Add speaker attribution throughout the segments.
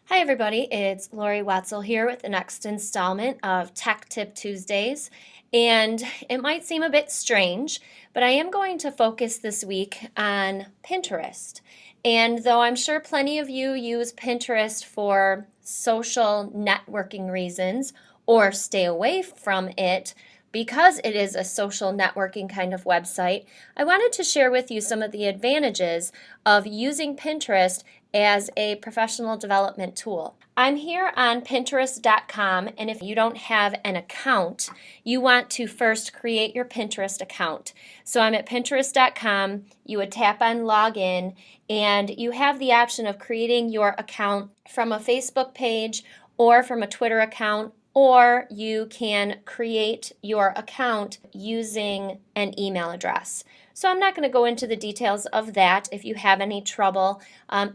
Speaker 1: Hi everybody, it's Lori Watzel here with the next installment of Tech Tip Tuesdays. And it might seem a bit strange, but I am going to focus this week on Pinterest. And though I'm sure plenty of you use Pinterest for social networking reasons or stay away from it because it is a social networking kind of website, I wanted to share with you some of the advantages of using Pinterest as a professional development tool. I'm here on Pinterest.com, and if you don't have an account, you want to first create your Pinterest account. So I'm at Pinterest.com, you would tap on login, and you have the option of creating your account from a Facebook page or from a Twitter account, or you can create your account using an email address. So I'm not going to go into the details of that. If you have any trouble,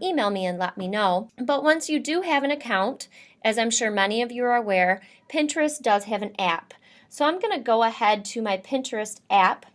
Speaker 1: email me and let me know. But once you do have an account, as I'm sure many of you are aware, Pinterest does have an app. So I'm going to go ahead to my Pinterest app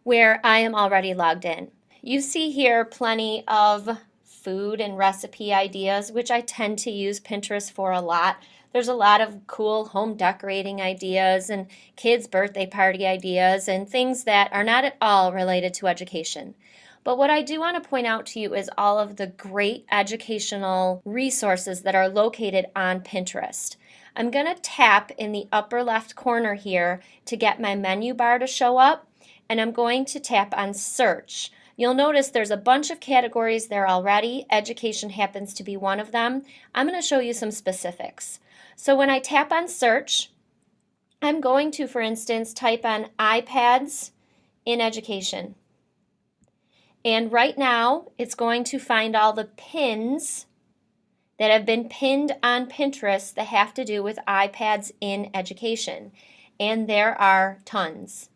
Speaker 1: where I am already logged in. You see here plenty of food and recipe ideas, which I tend to use Pinterest for a lot. There's a lot of cool home decorating ideas and kids' birthday party ideas and things that are not at all related to education. But what I do want to point out to you is all of the great educational resources that are located on Pinterest. I'm going to tap in the upper left corner here to get my menu bar to show up, and I'm going to tap on search. You'll notice there's a bunch of categories there already. Education happens to be one of them. I'm going to show you some specifics. So when I tap on search, I'm going to, for instance, type on iPads in education. And right now, it's going to find all the pins that have been pinned on Pinterest that have to do with iPads in education. And there are tons.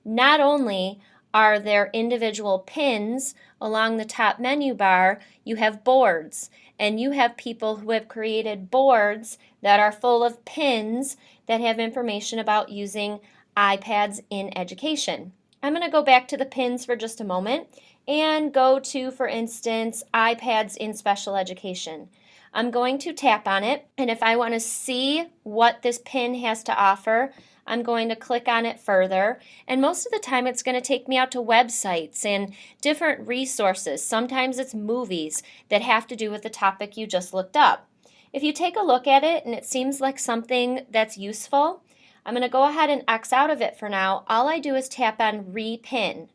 Speaker 1: Not only are there individual pins along the top menu bar, you have boards, and you have people who have created boards that are full of pins that have information about using iPads in education. I'm going to go back to the pins for just a moment and go to, for instance, iPads in special education. I'm going to tap on it, and if I want to see what this pin has to offer, I'm going to click on it further, and most of the time it's going to take me out to websites and different resources. Sometimes it's movies that have to do with the topic you just looked up. If you take a look at it and it seems like something that's useful, I'm going to go ahead and X out of it for now. All I do is tap on repin,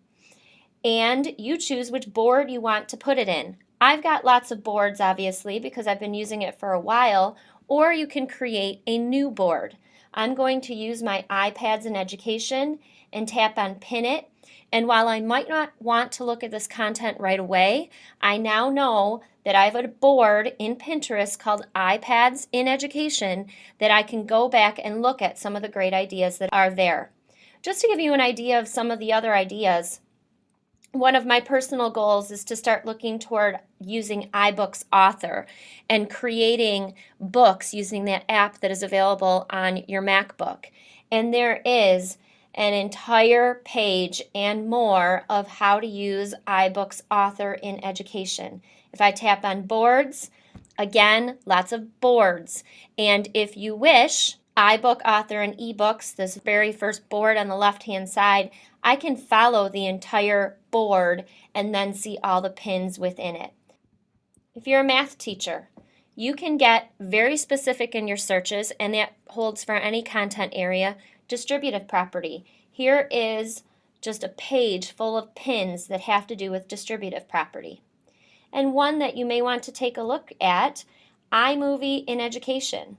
Speaker 1: and you choose which board you want to put it in. I've got lots of boards, obviously, because I've been using it for a while, or you can create a new board. I'm going to use my iPads in education and tap on pin it. And while I might not want to look at this content right away, I now know that I have a board in Pinterest called iPads in education that I can go back and look at some of the great ideas that are there. Just to give you an idea of some of the other ideas, one of my personal goals is to start looking toward using iBooks Author and creating books using that app that is available on your MacBook. And there is an entire page and more of how to use iBooks Author in education. If I tap on boards, again, lots of boards. And if you wish, iBook Author and eBooks, this very first board on the left-hand side, I can follow the entire board and then see all the pins within it. If you're a math teacher, you can get very specific in your searches, and that holds for any content area. Distributive property. Here is just a page full of pins that have to do with distributive property. And one that you may want to take a look at, iMovie in education.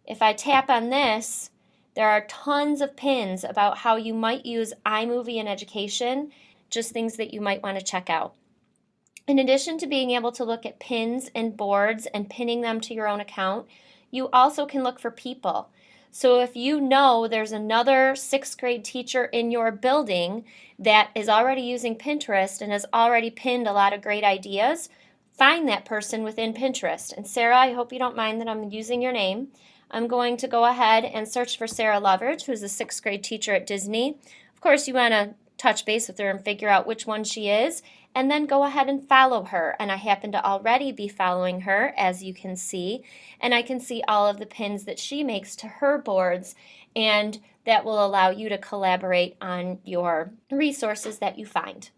Speaker 1: If I tap on this, there are tons of pins about how you might use iMovie in education, just things that you might want to check out. In addition to being able to look at pins and boards and pinning them to your own account, you also can look for people. So if you know there's another 6th grade teacher in your building that is already using Pinterest and has already pinned a lot of great ideas, find that person within Pinterest. And Sarah, I hope you don't mind that I'm using your name. I'm going to go ahead and search for Sarah Loveridge, who's a 6th grade teacher at Disney. Of course, you want to touch base with her and figure out which one she is, and then go ahead and follow her. And I happen to already be following her, as you can see, and I can see all of the pins that she makes to her boards, and that will allow you to collaborate on your resources that you find.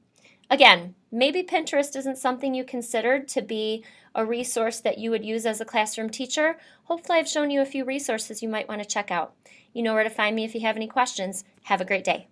Speaker 1: Again, maybe Pinterest isn't something you considered to be a resource that you would use as a classroom teacher. Hopefully I've shown you a few resources you might want to check out. You know where to find me if you have any questions. Have a great day.